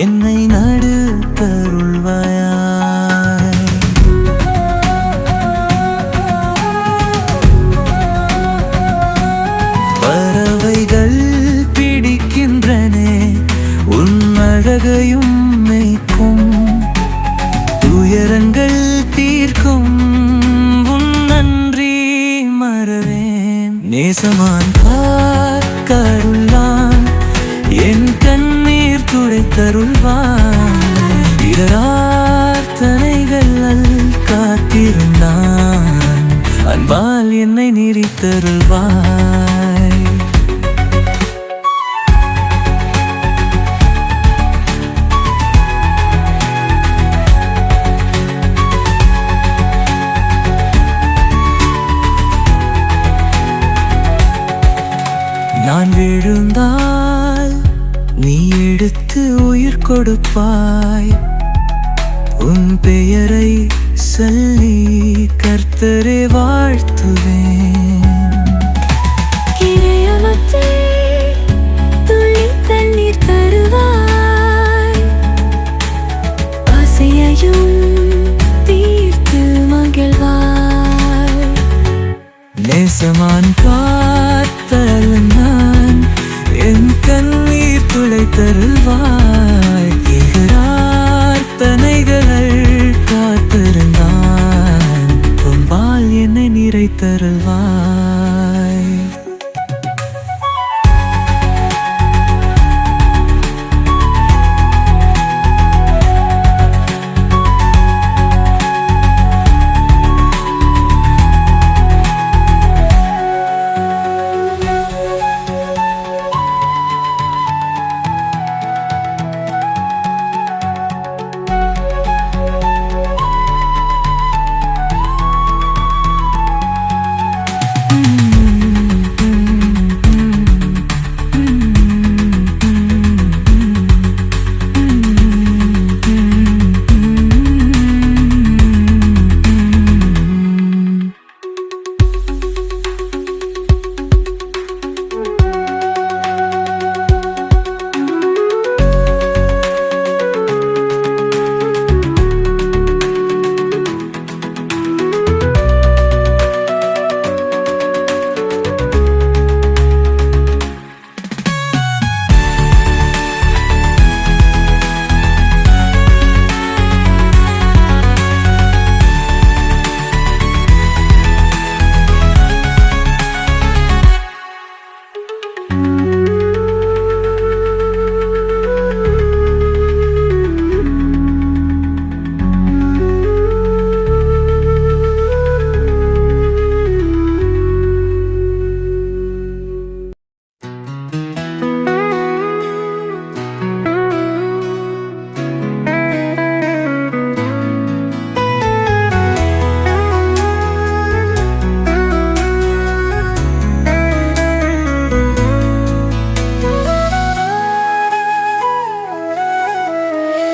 என்னை நடு தருள்வாயா. பறவைகள் பிடிக்கின்றனே உன் அழகையும் மேய்க்கும், துயரங்கள் தீர்க்கும் உன் நன்றி மறவேன். நேசமான் காக்கருள்ளான், என் கண்ணீர் துடைத்தருள்வான். பிரார்த்தனைகள் காத்திருந்தான், அன்பால் என்னை நீரித்தருள்வாய். நான் விழுந்தால் நீ எடுத்து உயிர் கொடுப்பாய். உன் பெயரை சொல்லி கர்த்தரை வாழ்த்துவேன். கிரையமத்தே துள்ளி தண்ணீர் தருவாய், ஆசையையும் தீர்த்து மகிழ்வாய். நேசமான் காத்தருள்வான், என் கண்ணீர் துடைத்தருள்வாய். பிரார்த்தனைகள் காத்திருந்தான், பொன்பால் என்னை நிறைத்தருள்வாய்.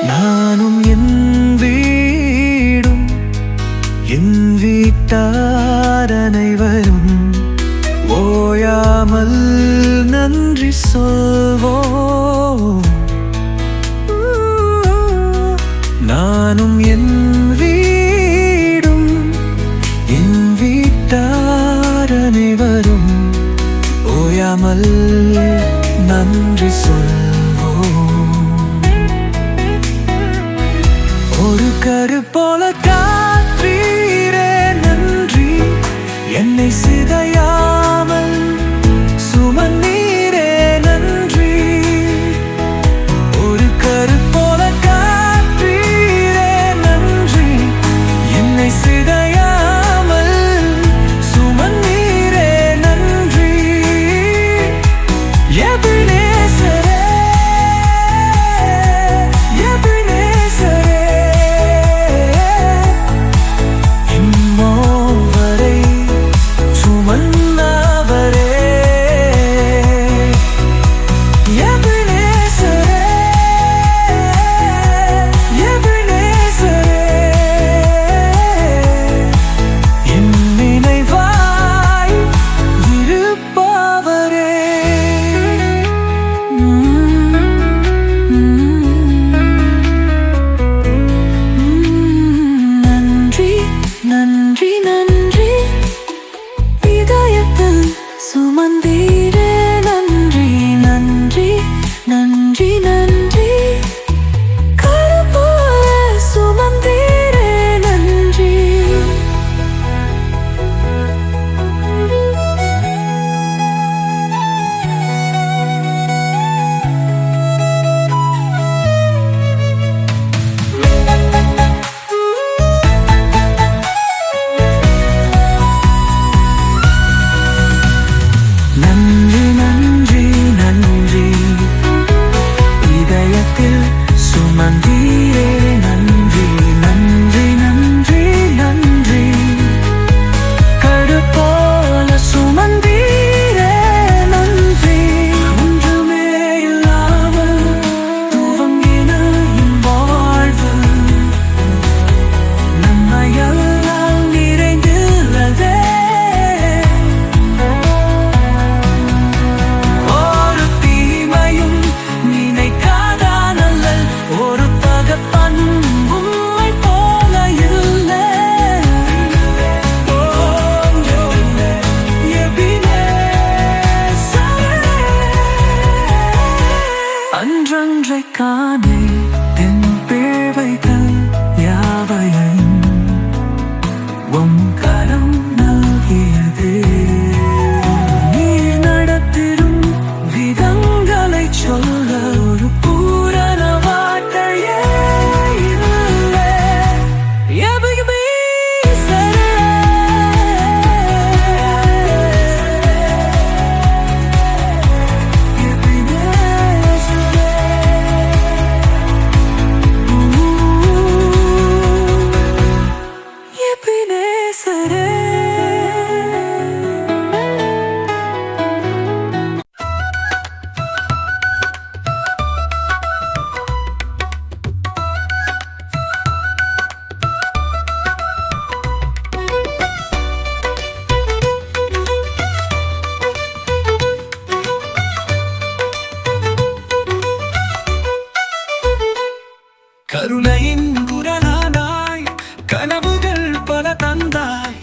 நானும் என் வீடும் என் வீட்டார் அனைவரும் ஓயாமல் நன்றி சொல்வோம். நானும் என் வீடும் என் வீட்டார் அனைவரும் ஓயாமல் நன்றி சொல்வோம். ஒரு கரு போல காற்றீரே நன்றி, என்னை சிதையாமல் சுமந்தீரே நன்றி. அன்றைக்கானே என் பிழைகள் யாவையும் உம் கரம் நல்கியதே. நீர் நடத்திடும் விதங்களை சொல்ல ஒரு பூரண வார்த்தையே இல்லை. எபினேசரே, எபினேசரே. கருணையின் குரலானாய் கனவுகள் பல தந்தாய்.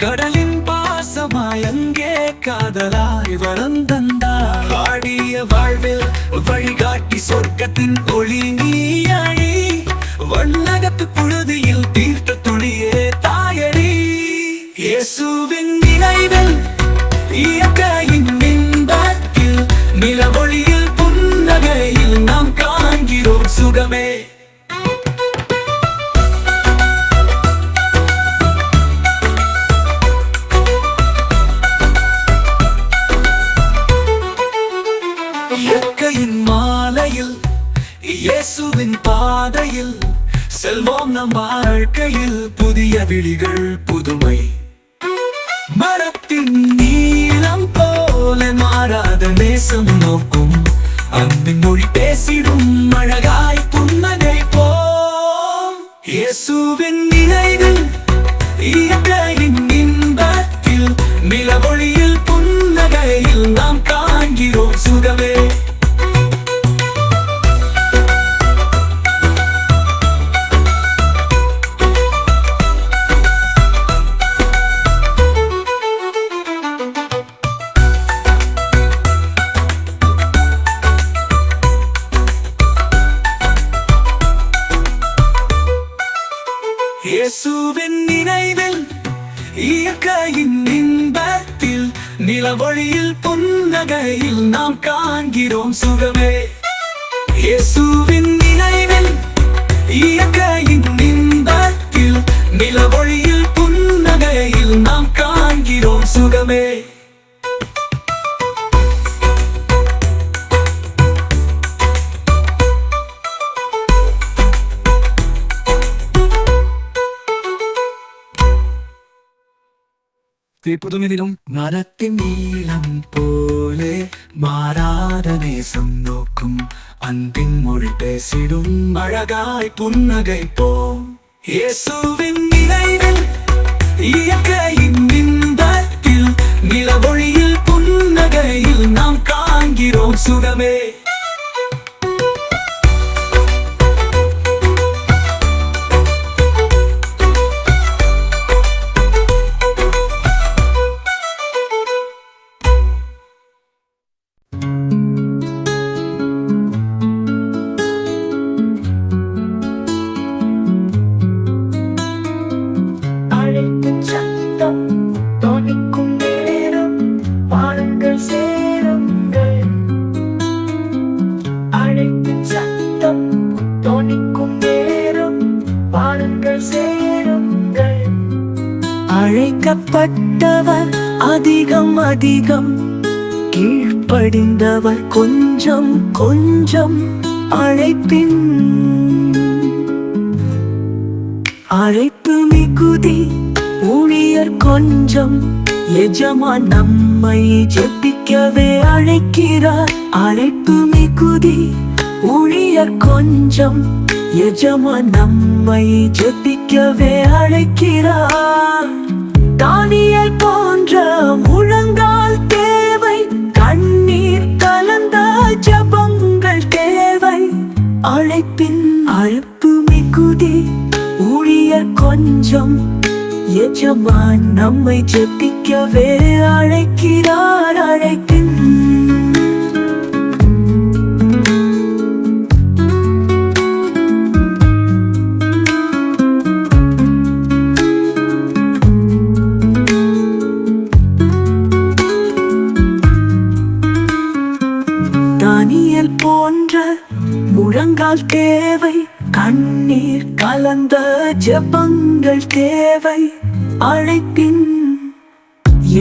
கடலின் பாசமாய் அங்கே காதலாய் வரம் தந்தாய். ஆடிய வாழ்வில் வழிகாட்டி சொர்க்கத்தின் ஒளி நீயாடி. வண்ணகத்து புழுதியில் தீர்த்த துளியே தாயடி. இயேசுவின் நினைவில் இயற்கையின் இன்பத்தில் நிலவொளியில் புன்னகையில் நாம் காண்கிறோம் சுகமே. இயற்கையின் மாலையில் இயேசுவின் பாதையில் செல்வோம் நம் வாழ்க்கையில். புதிய விழிகள் புதுமை மரத்தின் நீளம் போல மாறாத நேசம் நோக்கும். அன்பின் மொழி பேசிடும் அழகாய் புன்னகை போம். இயேசுவின் நினைவில் இயற்கையின் இன்பத்தில் நிலவொளியில் புன்னகையில் நாம் காண்கிறோம் சுகமே. இயேசுவின் நினைவில் இயற்கையின் இன்பத்தில் நிலவொளியில் புன்னகையில் நாம் காண்கிறோம் சுகமே. இயேசுவின் நினைவில் இயற்கையின் இன்பத்தில் நிலவொளியில் புன்னகையில் நாம் காண்கிறோம் சுகமே. புதுமையிலும் மரத்தின் நீளம் போலே மாறாத நேசம் நோக்கும். அன்பின் மொழி பேசிடும் அழகாய் புன்னகை போம். இயேசுவின் நினைவில் இயற்கையின் இன்பத்தில் நிலவொளியில் புன்னகையில் நாம் காண்கிறோம் சுகமே. அழைக்கப்பட்டவர் அதிகம் அதிகம், கீழ்ப்படிந்தவர் கொஞ்சம் கொஞ்சம். அழைப்பின் அழைப்பு மிகுதி, ஊழியர் கொஞ்சம். எஜமான் நம்மை ஜெபிக்கவே அழைக்கிறார். அழைப்பு மிகுதி, ஊழியர் கொஞ்சம். எஜமான் நம்மை ஜெபிக்கவே அழைக்கிறார். தானியேல் போன்ற முழங்கால் தேவை, கண்ணீர் கலந்த ஜெபங்கள் தேவை. அழைப்பின் அழைப்பு மிகுதி, ஊழியர் கொஞ்சம். எஜமான் நம்மை ஜெபிக்கவே அழைக்கிறார். அழைப்பின் முழங்கால் தேவை, கண்ணீர் கலந்த ஜெபங்கள் தேவை. அழைப்பின்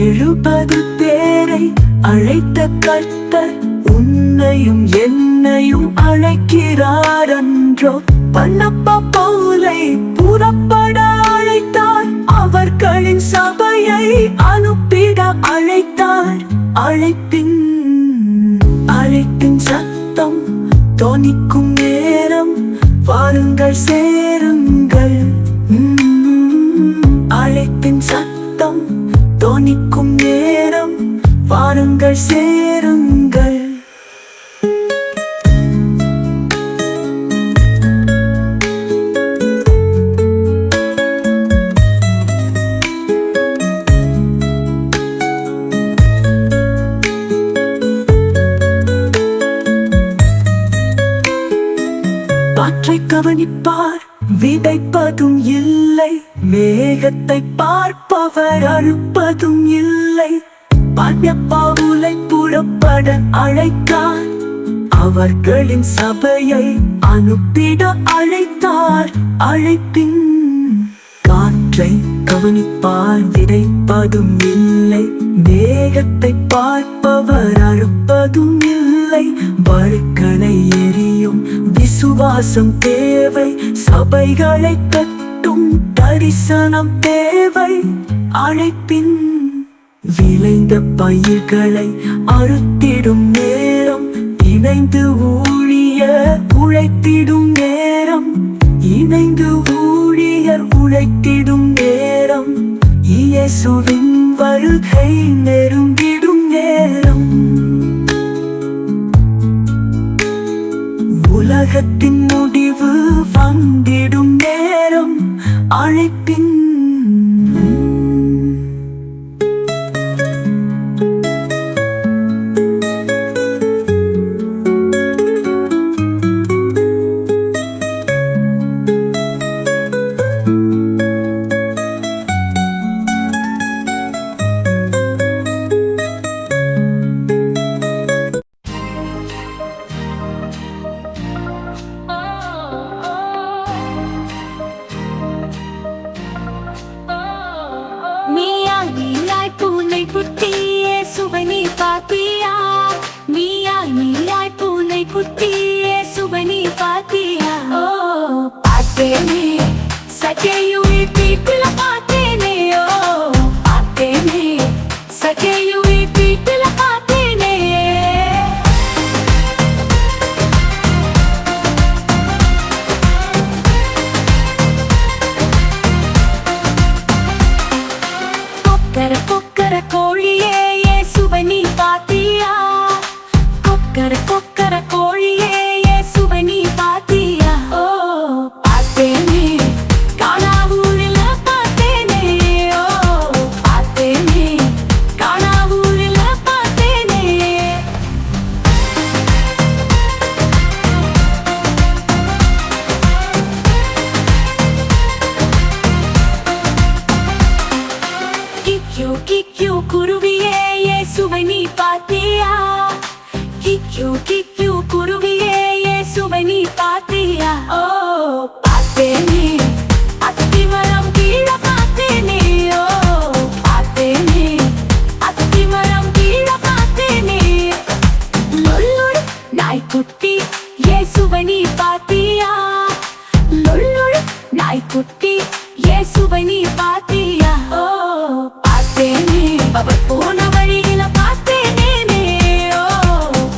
70 பேரை அழைத்த கர்த்தர் உன்னையும் என்னையும் அழைக்கிறார் அன்றோ. பன்னப்பா பவுலை புறப்பட அழைத்தார், அவர்களின் சபையை அனுப்பிட அழைத்தார். அழைப்பின் சத்தம் தொனிக்கும் நேரம், வாருங்கள் சேருங்கள். அழைப்பின் சத்தம் தொனிக்கும் நேரம், வாருங்கள் சேருங்கள். காற்றை கவனிப்பார், விதைப்பதும் இல்லை. மேகத்தை பார்ப்பவர் அறுப்பதும் இல்லை. பவுலை புறப்பட அழைத்தார், அவர்களின் சபையை அனுப்பிட அழைத்தார். அழைப்பின் காற்றை கவனிப்பார், விதைப்பதும் இல்லை. மேகத்தை பார்ப்பவர் அறுப்பதும் இல்லை. பருக்களை எரியும் விசுவாசம் தேவை, சபைகளை கட்டும் தரிசனம் தேவை. அழைப்பின் விளைந்த பயிர்களை அறுத்திடும் நேரம், இணைந்து ஊழிய உழைத்திடும் நேரம். இணைந்து ஊழியர் உழைத்திடும் நேரம், இயேசுவின் வருகை நெருங்கிடும் நேரம். உலகத்தின் முடிவு வந்திடும் நேரம். அழைப்பின் குட்டியே சுவனி பாத்தியா, மீயாய் பூனை குட்டியே சுவனி பாத்தியா. ஓ பார்த்தேனே சகையுள் வீட்டுல பார்த்தேனே. ஓ பார்த்தேனே சகையுள் வீட்டுல பார்த்தேனே. கொக்கர கொக்கர கோழியே சுவனி பாத்தியா. கொக்கர கொக்கர கோழியே சுவனி பாத்தியா. ஓ பார்த்தேனே காணாவூரில பார்த்தேனே. ஓ பார்த்தேனே காணாவூரில பார்த்தேனே. கிக்யூ கிக்யூ குருவியே சுவனி பாத்தியா. கிக்யூ கிக்யூ குருவியே சுவனி பாத்தியா. ஓ பார்த்தேனே அத்திமரம் கீழ பார்த்தேனே. ஓ பார்த்தேனே அத்திமரம் கீழ பார்த்தேனே. லொல்லுடு நாய்க்குட்டி சுவனி பாத்தியா. லொல்லுடு நாய்க்குட்டி சுவனி பாத்தியா. ஓ பார்த்தேனே அவர் போன வழியில பார்த்தேனே. ஓ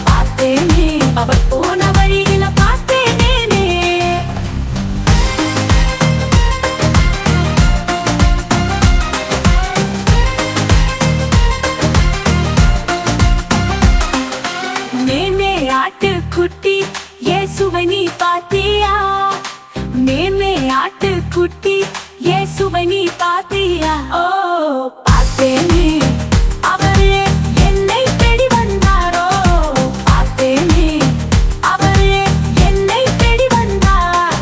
பார்த்தேனே அவர் போன வழியில பார்த்தேனே. மேமே ஆட்டுக்குட்டி சுவனி பாத்தியா. மேமே ஆட்டுக்குட்டி சுவனி பாத்தியா. ஓ பார்த்தேனே அவரே என்னை தேடி வந்தாரோ. பார்த்தேனே அவரே என்னை தேடி வந்தார்.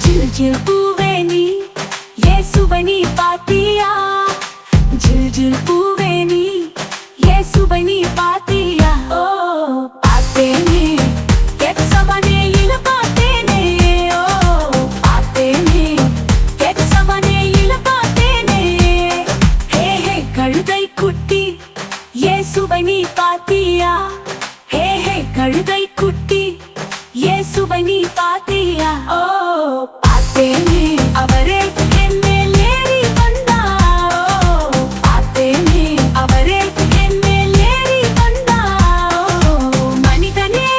ஜில் ஜில் பூவே நீ சுவனி பாத்தியா. ஜில் ஜில் பூவே நீ சுவனி பாத்தியா. ஓ பார்த்தேனே சபை இயேசுவை நீ பாத்தியா? ஓ பார்த்தேனே, அவரே என் மேல் ஏறி வந்தார். ஓ பார்த்தேனே, அவரே என் மேல் ஏறி வந்தார். ஓ மனிதனே,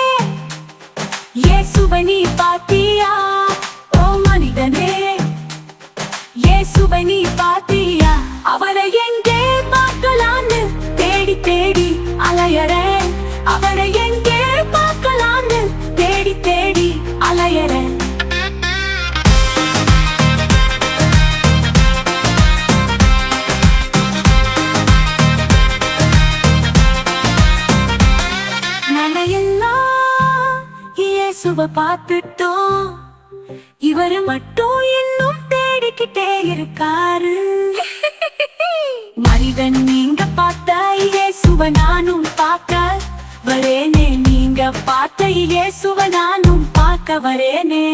இயேசுவை நீ பாத்தியா? ஓ மனிதனே, இயேசுவை நீ பாத்தியா? அவரை எங்கே பார்க்கலான்னு தேடி தேடி அலையறேன். அவரை எங்கே பார்க்கலான்னு தேடி தேடி அலையறேன். நாங்கெல்லாம் இயேசுவை பார்த்துட்டோம், இவரு மட்டும் இன்னும் தேடிக்கிட்டே இருக்காரு. மனிதன் நீங்க பார்த்த இயேசுவை நானும் பார்க்க வரேனே. நீங்க பார்த்த இயேசுவை நானும் பார்க்க வரேனே.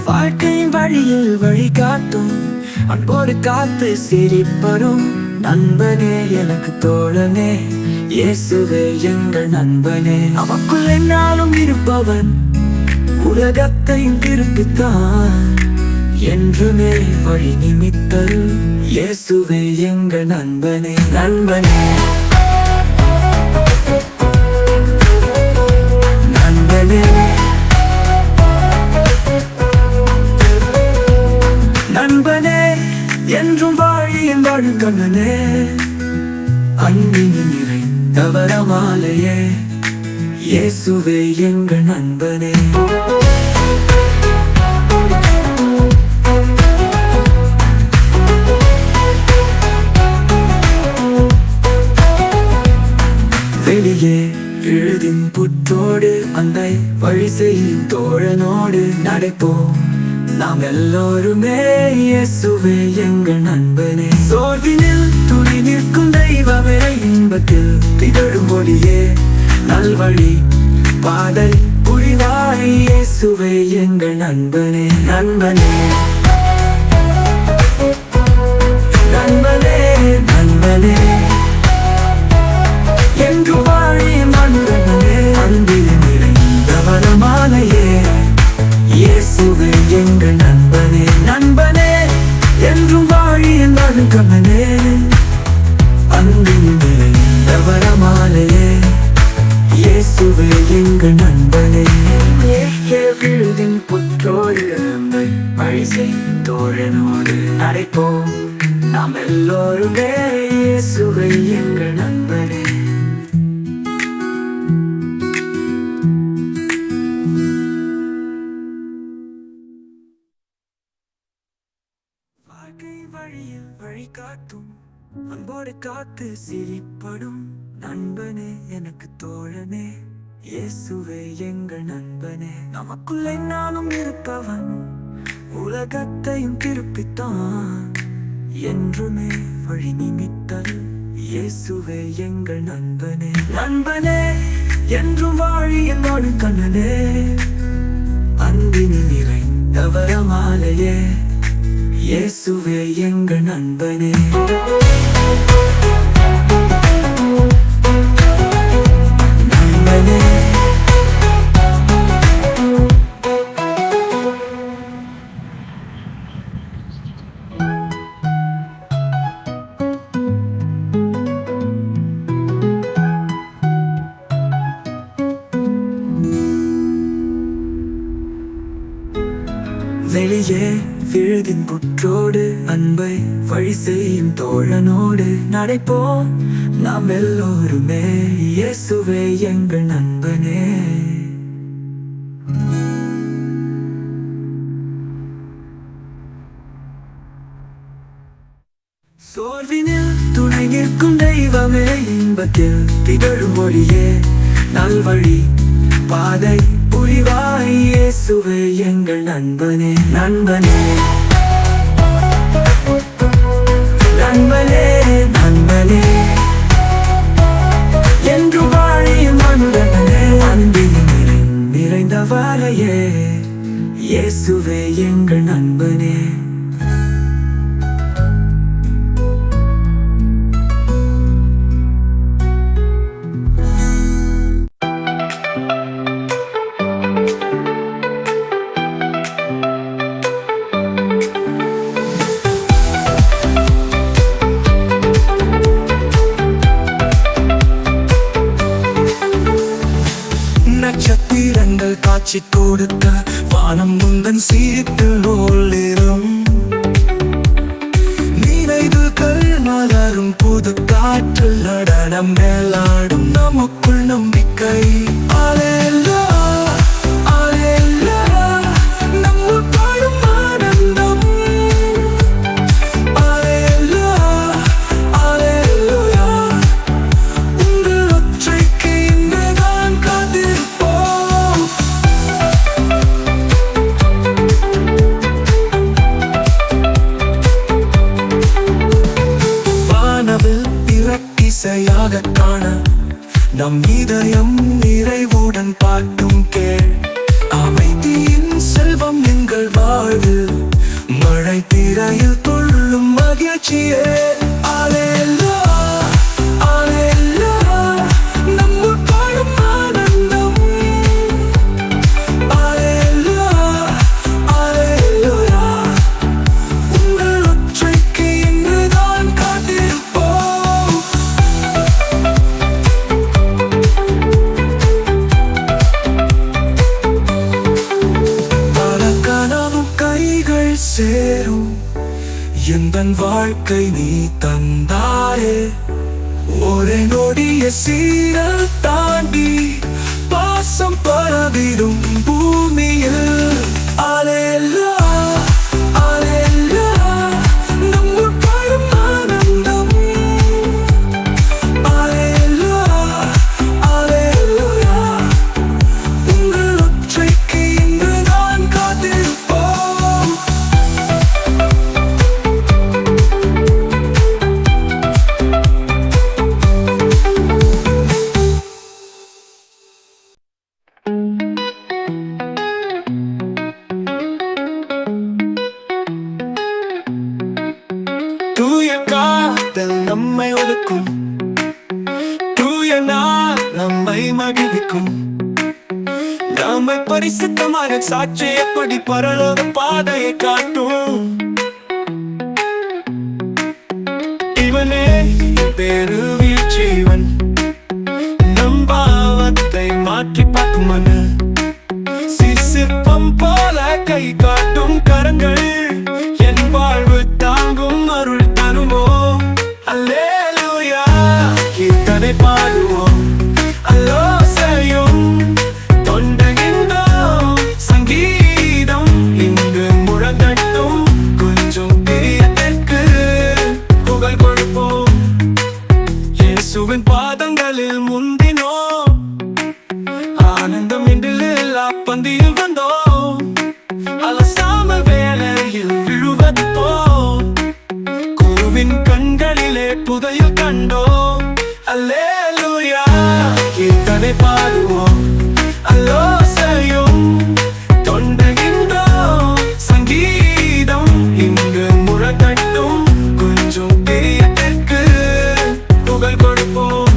வாழ்க்கையின் வழியில் வழிகாட்டும் அன்போடு காத்து சிரிப்பரும் நண்பனே, எனக்கு தோழனே, இயேசுவே எங்கள் நண்பனே. நமக்குள் என்னாலும் இருப்பவன், உலகத்தையும் திருப்பித்தான், என்றுமே வழி நிமித்தல் இயேசுவே எங்கள் நண்பனே. நண்பனே நண்பனே நண்பனே, என்றும் வாழியின் வாழுங்கண்ணனே, அன்பின் நிறைந்தவர மாலையே, இயேசுவே எங்கள் நண்பனே. வெளியே எழுதின் புற்றோடு அந்தை வழி செய்யும் தோழனோடு நடைப்போம் நாம் எல்லோருமே, இயேசுவே எங்கள் நண்பனே. சோர்வினில் துணை நிற்கும் தெய்வமே, இன்பத்தில் திகழும் ஒளியே, நல்வழி பாதை புரிவாய், இயேசுவே எங்கள் நண்பனே. நண்பனே நண்பனே நண்பனே, என்று வாழிய நண்பனே, அன்பில் நிறைந்தவர மாலையே, இயேசுவே எங்கள் நண்பனே. நண்பனே, என்றும் வாழிய நண்பனே, அன்பின் நிறைந்தவர மாலையே, இயேசுவே எங்கள் நண்பனே. விழுதின் புற்றோடு வழி செய்யும் தோழனோடு நடைப்போம் நாம் எல்லோருமே, இயேசுவே எங்கள் நண்பனே. வழியில் வழிகாட்டும் அன்போடு காத்து சிரிப்படும் நண்பனே, எனக்கு தோழனே, இயேசுவே எங்கள் நண்பனே. நமக்குள் என்னாலும் இருப்பவன், உலகத்தையும் திருப்பித்தான், என்றுமே வழி நிமித்தல் இயேசுவே எங்கள் நண்பனே. நண்பனே, என்றும் வாழியின் வாழுங்கண்ணனே, அன்பின் நிறைந்தவர மாலையே, இயேசுவே எங்கள் நண்பனே. நண்பனே வெளியே விழுதின் புற்றோடு அன்பை வழி செய்யும் தோழனோடு நடைப்போம் நாம் எல்லோருமே, இயேசுவே எங்கள் நண்பனே. சோர்வினில் துணை நிற்கும் தெய்வமே, இன்பத்தில் திகழும் ஒளியே, நல்வழி பாதை புரிவாய், இயேசுவே எங்கள் நண்பனே. நண்பனே நண்பனே நண்பனே, என்று வாழியும் நண்பனே, அன்பின் நிறைந்த பாதவரையே இயேசுவே எங்கள் நண்பனே. நட்சத்திரங்கள் காட்சி கொடுக்க வானம் முந்தன் சீட்டில் ஒளிரும். நினைவுகள் மலரும் புது காற்றில் நடனம் மேலாடும் நமக்குள் நம்பிக்கை. அல்லேலூயா, அல்லேலூயா, நம்முள் பாடும் ஆனந்தம். அல்லேலூயா, அல்லேலூயா, உங்கள் ஒற்றைக்கு இன்றுதான் காத்திருப்போம். வானவில் பிறக்கிசையாக காண நம் இதயம் நிறைவுடன் பாட்டும் கேள். அமைதியின் செல்வம் எங்கள் வாழ்வில் மழை திரையில் துள்ளும் மகிழ்ச்சியே. அல்லேலூயா, அல்லேலூயா, நம்முள் பாடும் ஆனந்தம். அல்லேலூயா, அல்லேலூயா, உங்கள் ஒற்றைக்கு இன்றுதான் காத்திருப்போம். பல கனவும் கைகள் சேரும் எந்தன் வாழ்க்கை நீ தந்தாயே. ஒரே நொடிய சீரல் தாண்டி பாசம் பரவிடும் பூமியில். அல்லேலூயா, அல்லேலூயா, நம்முள் பாடும் ஆனந்தம். அல்லேலூயா, அல்லேலூயா, உங்கள் ஒற்றைக்கு இன்றுதான் காத்திருப்போம். தூய காதல் நம்மை ஒதுக்கும், தூய நாள் நம்மை மகிழ்விக்கும். நம்மை பரிசுத்தமாக சாட்சி எப்படி பரலோக பாதையை காட்டும். இவனே பேரு வீழ்ச்சிவன், நம் பாவத்தை மாற்றி பார்க்கும் மனு. சிற்பம் போல கை காட்டும் கரங்கள் என் வாழ்வு தாங்கும் அருள் தருமோ. அல்லேலூயா, கீர்த்தனை பாடுவோம், அல்லோசையும் தொண்டகின்றோம். சங்கீதம் இங்கு முழங்கட்டும், கொஞ்சம் பிரியத்திற்கு புகழ் கொடுப்போம். இயேசுவின் பாதங்களில் முந்தினோம், ஆனந்தம் இன்றில்லா பந்தியில் வந்தோம். அலசாமல் வேலையில் விழுவது போல் குருவின் கண்களிலே புதையில் கண்டோம். அல்லேலூயா, கீர்த்தனை பாடுவோம், அல்லோசையும் தொண்டகின்றோம். சங்கீதம் இங்கு முழங்கட்டும், கொஞ்சம் பிரியத்திற்கு புகழ் கொடுப்போம்.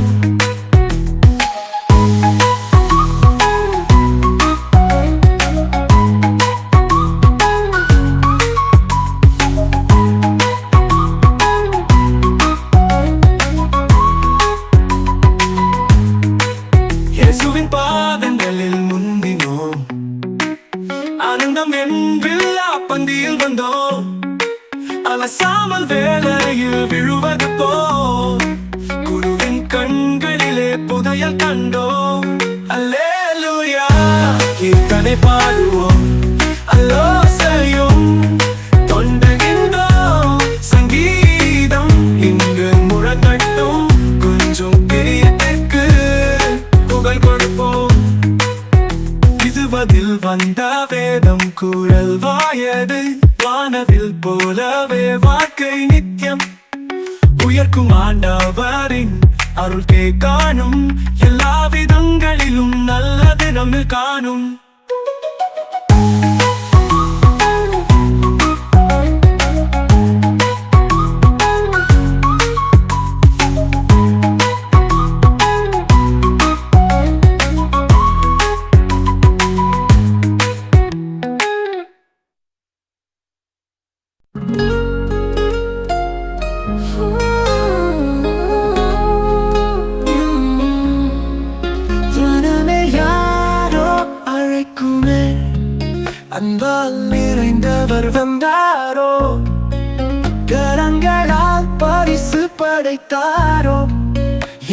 இயேசுவின் பாதங்களில் முந்தினோம், ஆனந்தம் என்றில்லா பந்தியில் வந்தோம். அலசாமல் வேலையில் விழுவது போல் குருவின் கண்களிலே புதையல் கண்டோம். அல்லேலூயா, கீர்த்தனை பாடுவோம், அல்லோசையும் தொண்டகின்றோம். சங்கீதம் இங்கு முழங்கட்டும், கொஞ்சம் பிரியத்திற்கு புகழ் கொடுப்போம். இதுவதில் வந்த வேதம் குரல் வாயது, வானவில் போலவே வாழ்க்கை நித்தியம். உயர்க்கும் ஆண்டவரின் அருள் காணும், எல்லா விதங்களிலும் நல்லது நம்மில் காணும். அன்பால் நிறைந்தவர் வந்தாரோ, கரங்களால் பரிசு படைத்தாரோ,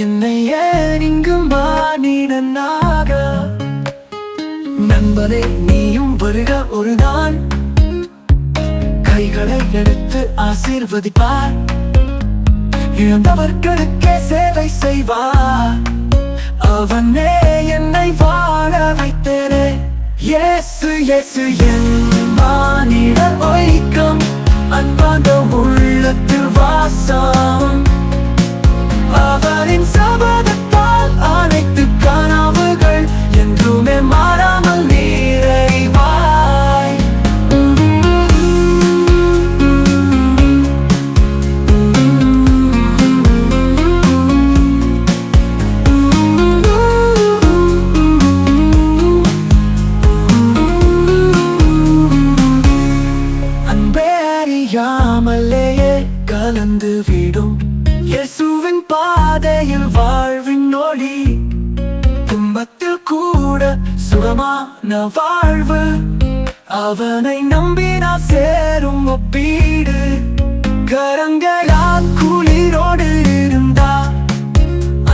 என்னை ஏன் இங்கு மானிடனாக. நண்பனே நீயும் வருக ஒரு நாள், கைகளை எடுத்து ஆசீர்வதிப்பார், இழந்தவர்களுக்கே சேவை செய்வார். அவனே என்னை வாழ வைத்தேனே. இயேசு இயேசு என் மானிட ஒய்க்கம், அன்பான உள்ளத்தில் வாசம். அவரின் சபதத்தால் அனைத்து கனவுகள் என்றுமே மாறாமல் நிறைவாய். அறியாமலேயே கலந்து விடும் இயேசுவின் பாதையில் வாழ்வின் ஒளி. துன்பத்தில் கூட சுகமான வாழ்வு, அவனை நம்பினால் சேரும் ஒப்பீடு. கரங்களால் குளிரோடு இருந்தா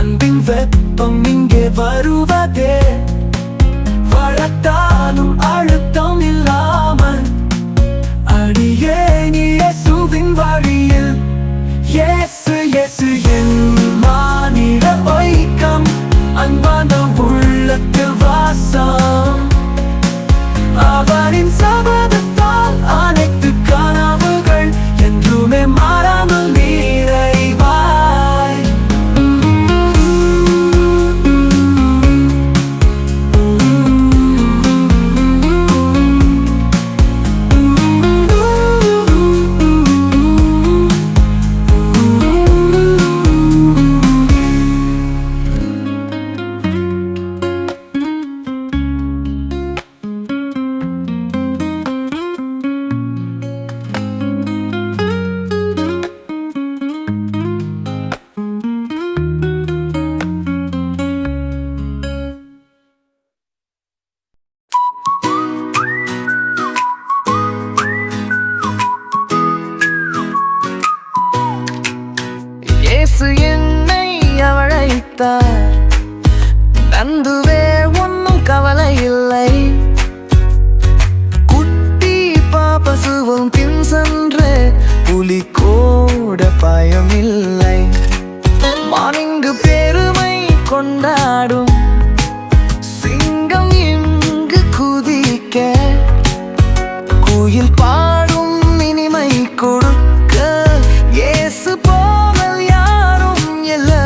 அன்பின் வெப்பம் இங்கே வருவதே. வளர்த்தாலும் அழுத்தம் இல்லாமல் அடியே நீ இயேசுவின் வழியில். இயேசு இயேசு என் மானிட ஒய்க்கம், அன்பான உள்ளத்தில் வாசம். அவரின் சபதத்தால் அனைத்து கனவுகள் என்றுமே மாறாமல் நிறைவாய். இயேசு என்னை அழைத்தார், நந்துவே ஒன்னும் கவலை இல்லை. குட்டி பாப்பசுவும் பின் சென்று புலி கூட பயமில்லை. மானிங்கு பெருமை கொண்டாடும் சிங்கம் இங்கு குதிக்க, குயில் பாடும் இனிமை கொடுக்க இயேசு போல் யாரும் இல்லை.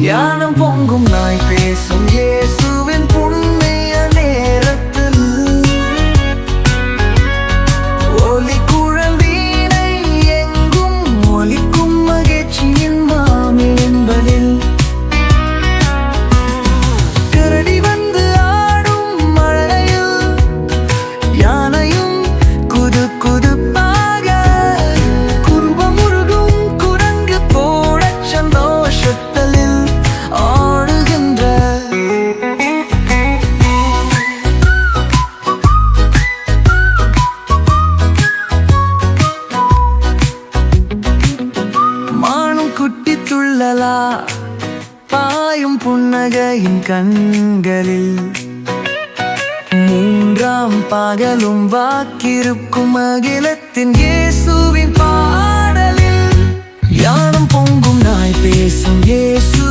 ஞானம் பொங்கும் நாய் பேசும் இயேசுவின் புண்ணிய நேரத்தில், ஒலி குழல் வீணை எங்கும் ஒலிக்கும் மகிழ்ச்சியின் மாமின்பதில். கரடி வந்து ஆடும் மழையில் யானையும் குது குதுப்பாக, குருபமுருகும் குரங்கு போடச் சந்தோஷத்தலில் ஆடுகின்ற. மானும் குட்டி துள்ளலா பாயும் புன்னகையின் கண்களில், மூன்றாம் பகலும் வாக்கிருக்கும் அகிலத்தின் இயேசுவின் பாடலில். ஞானம் பொங்கும் நாய் பேசும் இயேசு